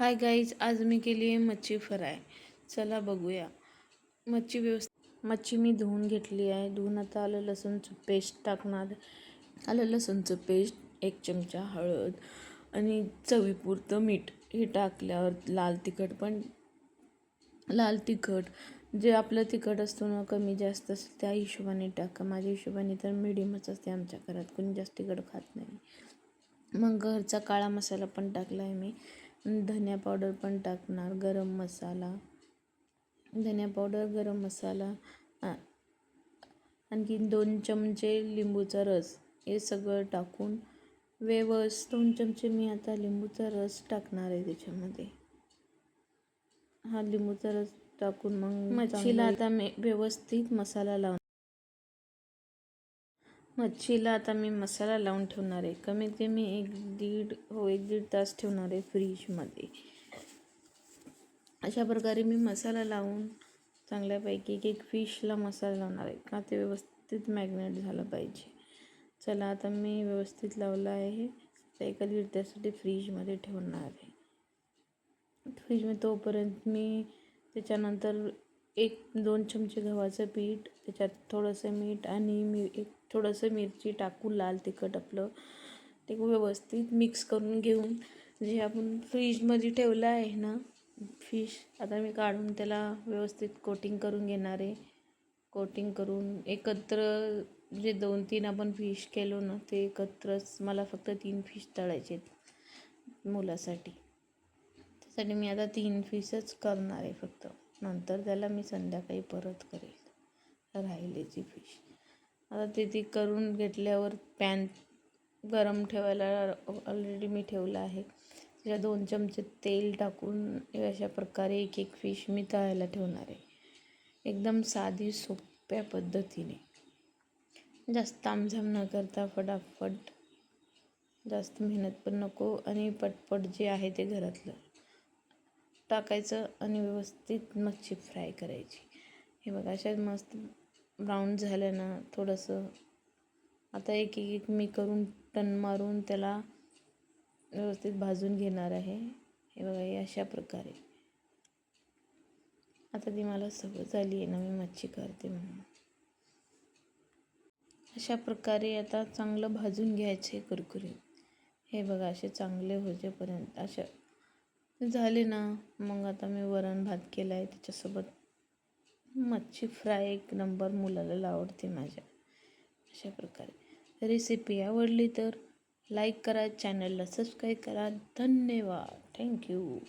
Hi guys, आज मी केली आहे मच्छी फ्राय. चला बघूया. मच्छी मी धुवून घेतली आहे. धुवून आता आलं लसूणचं पेस्ट टाकणार. आलं लसूणचं पेस्ट, 1 चमचा हळद आणि चवीपुरतं मीठ. हे टाकल्यावर लाल तिखट जे आपलं तिखट असतो ना, कमी जास्त असतं त्या हिशोबाने टाका. माझ्या हिशोबाने तर मिडियमच असते. आमच्या घरात कोणी जास्त तिखट खात नाही. मग घरचा काळा मसाला पण टाकला आहे मी. धनिया पावडर पण टाकणार, गरम मसाला, धनिया पावडर, गरम मसाला, आणखी 2 चमचे लिंबूचा रस. हे सगळं टाकून 2 चमचे मी आता लिंबूचा रस टाकणार आहे त्याच्यामध्ये. हा लिंबूचा रस टाकून मग मच्छीला आता मी व्यवस्थित मच्छीला आता मी मसाला लावून ठेवणार आहे. कमीत कमी 1-1.5 तास ठेवणार आहे फ्रीजमध्ये. अशा प्रकारे मी मसाला लावून चांगल्यापैकी एक फिशला मसाला लावणार आहे का ते व्यवस्थित मॅग्नेट झालं पाहिजे. चला आता मी व्यवस्थित लावलं आहे. 1-1.5 तासासाठी फ्रीजमध्ये ठेवणार आहे. फ्रीजमध्ये तोपर्यंत मी त्याच्यानंतर 1-2 चमचे गव्हाचं पीठ, त्याच्यात थोडंसं मीठ आणि थोडंसं मिरची टाकून लाल तिखट आपलं ते व्यवस्थित मिक्स करून घेऊन जे आपण फ्रीजमध्ये ठेवलं आहे ना फिश, आता मी काढून त्याला व्यवस्थित कोटिंग करून घेणार आहे. कोटिंग करून एकत्र जे 2-3 आपण फिश केलो ना ते एकत्रच. मला फक्त 3 फिश तळायचे मुलासाठी. त्यासाठी मी आता 3 फिशच करणार आहे फक्त. नंतर त्याला मी संध्याकाळी परत करेल राहिलेची फिश. आता ते करून घेतल्यावर पॅन गरम ठेवायला ऑलरेडी मी ठेवलं आहे. त्याच्यात 2 चमचे तेल टाकून अशा प्रकारे एक फिश मी तळायला ठेवणार आहे. एकदम साधी सोप्या पद्धतीने, जास्त तामझाम न करता फटाफट, जास्त मेहनत पण नको आणि पटपट जे आहे ते घरातलं टाकायचं आणि व्यवस्थित मच्छी फ्राय करायची. हे बघा अशा मस्त ब्राऊन झालं ना थोडंसं. आता एक मी करून टर्न मारून त्याला व्यवस्थित भाजून घेणार आहे. हे बघा हे अशा प्रकारे. आता ती मला सवय झाली आहे ना मी मच्छी करते म्हणून. अशा प्रकारे आता चांगलं भाजून घ्यायचे कुरकुरीत. हे बघा असे चांगले होजेपर्यंत अशा झाले ना, मग आता मी वरण भात केला आहे त्याच्यासोबत मच्छी फ्राय. 1 नंबर मुलाला आवडते माझ्या. अशा प्रकारे रेसिपी आवडली तर लाईक करा, चॅनलला सबस्क्राईब करा. धन्यवाद. थँक्यू.